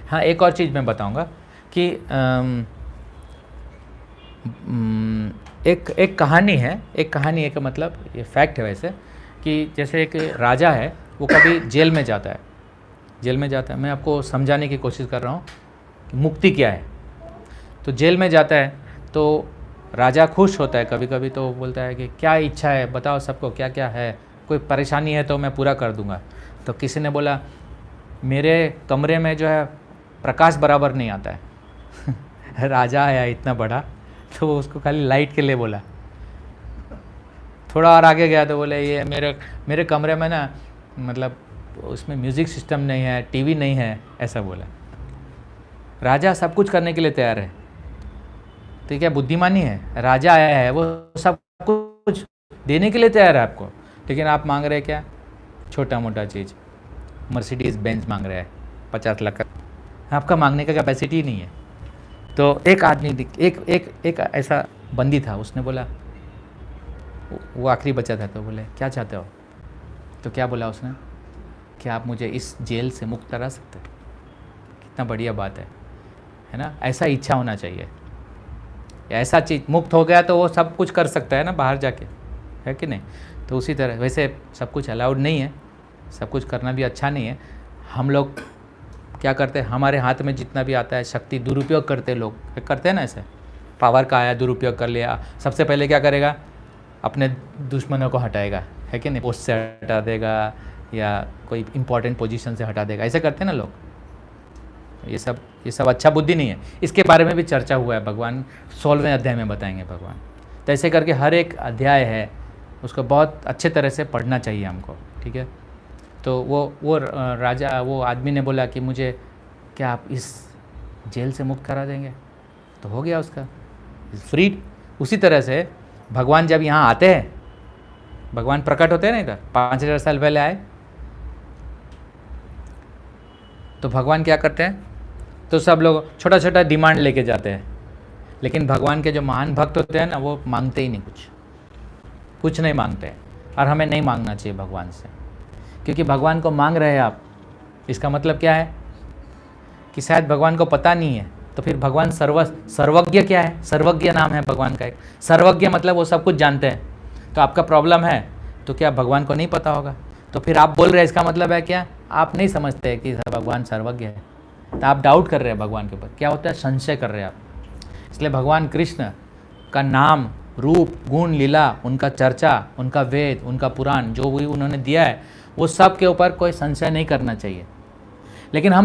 हाँ, एक और चीज़ मैं बताऊंगा कि एक कहानी है, एक मतलब ये फैक्ट है वैसे, कि जैसे एक राजा है, वो कभी जेल में जाता है, मैं आपको समझाने की कोशिश कर रहा हूँ कि मुक्ति क्या है। तो जेल में जाता है तो राजा खुश होता है कभी कभी, तो बोलता है कि क्या इच्छा है बताओ सबको, क्या क्या है, कोई परेशानी है तो मैं पूरा कर दूंगा। तो किसी ने बोला मेरे कमरे में जो है प्रकाश बराबर नहीं आता है राजा आया इतना बड़ा, तो वो उसको खाली लाइट के लिए बोला। थोड़ा और आगे गया तो बोले ये मेरे कमरे में ना, मतलब उसमें म्यूज़िक सिस्टम नहीं है, टीवी नहीं है, ऐसा बोला। राजा सब कुछ करने के लिए तैयार है, तो क्या बुद्धिमानी है? राजा आया है, वो सब कुछ देने के लिए तैयार है आपको, लेकिन आप मांग रहे क्या? छोटा मोटा चीज़, मर्सिडीज़ बेंज मांग रहे हैं 50 लाख का, आपका मांगने का कैपेसिटी नहीं है। तो एक आदमी एक ऐसा बंदी था, उसने बोला, वो आखिरी बचा था, तो बोले क्या चाहते हो? तो क्या बोला उसने, कि आप मुझे इस जेल से मुक्त करा सकते हो? कितना बढ़िया बात है ना? ऐसा इच्छा होना चाहिए। ऐसा चीज़ मुक्त हो गया तो वो सब कुछ कर सकता है ना बाहर जाके, है कि नहीं? तो उसी तरह वैसे सब कुछ अलाउड नहीं है, सब कुछ करना भी अच्छा नहीं है। हम लोग क्या करते हैं, हमारे हाथ में जितना भी आता है शक्ति दुरुपयोग करते लोग, करते हैं ना ऐसे, पावर का आया दुरुपयोग कर लिया, सबसे पहले क्या करेगा, अपने दुश्मनों को हटाएगा, है कि नहीं? पोस्ट से हटा देगा या कोई इंपॉर्टेंट पोजीशन से हटा देगा, ऐसे करते हैं ना लोग। ये सब अच्छा बुद्धि नहीं है। इसके बारे में भी चर्चा हुआ है, भगवान 16वें अध्याय में बताएंगे भगवान। तो ऐसे करके हर एक अध्याय है, उसको बहुत अच्छे तरह से पढ़ना चाहिए हमको, ठीक है? तो वो राजा, वो आदमी ने बोला कि मुझे क्या आप इस जेल से मुक्त करा देंगे? तो हो गया उसका फ्री। उसी तरह से भगवान जब यहाँ आते हैं, भगवान प्रकट होते हैं ना इधर, 5000 साल पहले आए, तो भगवान क्या करते हैं, तो सब लोग छोटा छोटा डिमांड लेके जाते हैं, लेकिन भगवान के जो महान भक्त होते हैं ना, वो मांगते ही नहीं, कुछ नहीं मांगते हैं। और हमें नहीं मांगना चाहिए भगवान से, क्योंकि भगवान को मांग रहे हैं आप, इसका मतलब क्या है कि शायद भगवान को पता नहीं है। तो फिर भगवान सर्वज्ञ क्या है? सर्वज्ञ नाम है भगवान का एक। सर्वज्ञ मतलब वो सब कुछ जानते हैं। तो आपका प्रॉब्लम है तो क्या भगवान को नहीं पता होगा? तो फिर आप बोल रहे हैं, इसका मतलब है क्या? आप नहीं समझते कि भगवान सर्वज्ञ है, तो आप डाउट कर रहे हैं भगवान के ऊपर। क्या होता है? संशय कर रहे हैं आप। इसलिए भगवान कृष्ण का नाम, रूप, गुण, लीला, उनका चर्चा, उनका वेद, उनका पुराण जो भी उन्होंने दिया है, वो सब के ऊपर कोई संशय नहीं करना चाहिए। लेकिन हम